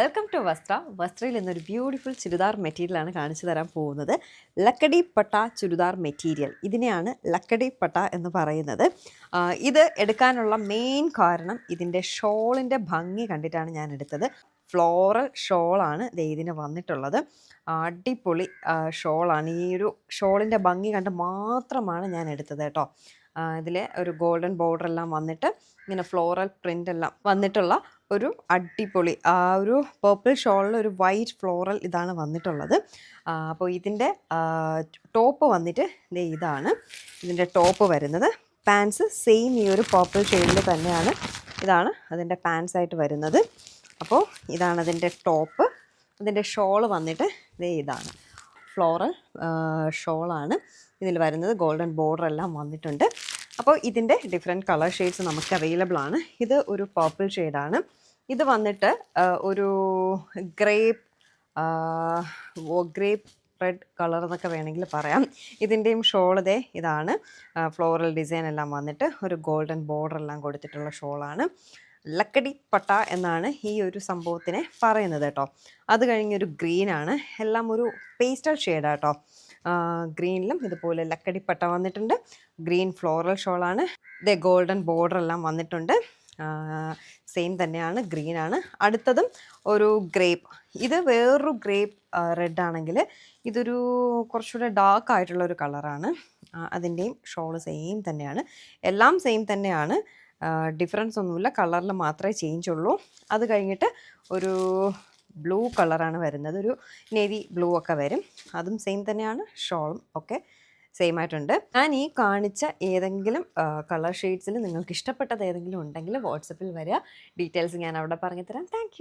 Welcome to വസ്ത്ര. വസ്ത്രയിൽ ഇന്നൊരു beautiful churidar മെറ്റീരിയലാണ് കാണിച്ചു തരാൻ പോകുന്നത്. ലക്കടി പട്ട ചുരിദാർ മെറ്റീരിയൽ, ഇതിനെയാണ് ലക്കടി പട്ട എന്ന് പറയുന്നത്. ഇത് എടുക്കാനുള്ള മെയിൻ കാരണം ഇതിൻ്റെ ഷോളിൻ്റെ ഭംഗി കണ്ടിട്ടാണ് ഞാൻ എടുത്തത്. ഫ്ലോറൽ ഷോളാണ് ഇതിന് വന്നിട്ടുള്ളത്. അടിപൊളി ഷോളാണ്. ഈ ഒരു ഷോളിൻ്റെ ഭംഗി കണ്ട് മാത്രമാണ് ഞാൻ എടുത്തത് കേട്ടോ. ഇതിൽ ഒരു ഗോൾഡൻ ബോർഡർ എല്ലാം വന്നിട്ട് ഇങ്ങനെ ഫ്ലോറൽ പ്രിൻ്റ് എല്ലാം വന്നിട്ടുള്ള ഒരു അടിപൊളി ഒരു പേർപ്പിൾ ഷോളിൽ ഒരു വൈറ്റ് ഫ്ലോറൽ ഇതാണ് വന്നിട്ടുള്ളത്. അപ്പോൾ ഇതിൻ്റെ ടോപ്പ് വന്നിട്ട് ഇതാണ് ഇതിൻ്റെ ടോപ്പ് വരുന്നത്. പാൻസ് സെയിം ഈ ഒരു പേർപ്പിൾ ഷെയ്ഡിൽ തന്നെയാണ്. ഇതാണ് അതിൻ്റെ പാൻസ് ആയിട്ട് വരുന്നത്. അപ്പോൾ ഇതാണ് അതിൻ്റെ ടോപ്പ്. അതിൻ്റെ ഷോൾ വന്നിട്ട് ഇതാണ് ഫ്ലോറൽ ഷോളാണ് ഇതിൽ വരുന്നത്. ഗോൾഡൻ ബോർഡർ എല്ലാം വന്നിട്ടുണ്ട്. അപ്പോൾ ഇതിൻ്റെ ഡിഫറെൻറ്റ് കളർ ഷെയ്ഡ്സ് നമുക്ക് അവൈലബിൾ ആണ്. ഇത് ഒരു പർപ്പിൾ ഷെയ്ഡാണ്. ഇത് വന്നിട്ട് ഒരു ഗ്രേപ്പ് റെഡ് കളർ എന്നൊക്കെ വേണമെങ്കിൽ പറയാം. ഇതിൻ്റെയും ഷോൾ ഇതാണ്. ഫ്ലോറൽ ഡിസൈൻ എല്ലാം വന്നിട്ട് ഒരു ഗോൾഡൻ ബോർഡർ എല്ലാം കൊടുത്തിട്ടുള്ള ഷോളാണ്. ലക്കടി പട്ട എന്നാണ് ഈ ഒരു സംഭവത്തിനെ പറയുന്നത് കേട്ടോ. അത് കഴിഞ്ഞൊരു ഗ്രീനാണ്. എല്ലാം ഒരു പേസ്റ്റൽ ഷെയ്ഡാണ് കേട്ടോ. ഗ്രീനിലും ഇതുപോലെ ലക്കടി പട്ട വന്നിട്ടുണ്ട്. ഗ്രീൻ ഫ്ലോറൽ ഷോളാണ്. ഗോൾഡൻ ബോർഡർ എല്ലാം വന്നിട്ടുണ്ട്. സെയിം തന്നെയാണ്, ഗ്രീനാണ്. അടുത്തതും ഒരു ഗ്രേപ്പ്. ഇത് വേറൊരു ഗ്രേപ്പ് റെഡ് ആണെങ്കിൽ ഇതൊരു കുറച്ചുകൂടെ ഡാർക്ക് ആയിട്ടുള്ളൊരു കളറാണ്. അതിൻ്റെയും ഷോള് സെയിം തന്നെയാണ്. എല്ലാം സെയിം തന്നെയാണ്. ഡിഫറൻസ് ഒന്നുമില്ല, കളറിൽ മാത്രമേ ചേഞ്ച് ഉള്ളൂ. അത് കഴിഞ്ഞിട്ട് ഒരു ബ്ലൂ കളറാണ് വരുന്നത്. ഒരു നേവി ബ്ലൂ ഒക്കെ വരും. അതും സെയിം തന്നെയാണ്. ഷോളും ഒക്കെ സെയിം ആയിട്ടുണ്ട്. ഞാൻ ഈ കാണിച്ച ഏതെങ്കിലും കളർ ഷെയ്ഡ്സിൽ നിങ്ങൾക്ക് ഇഷ്ടപ്പെട്ടത് ഏതെങ്കിലും ഉണ്ടെങ്കിൽ വാട്സപ്പിൽ വരിക. ഡീറ്റെയിൽസ് ഞാൻ അവിടെ പറഞ്ഞു തരാം. താങ്ക്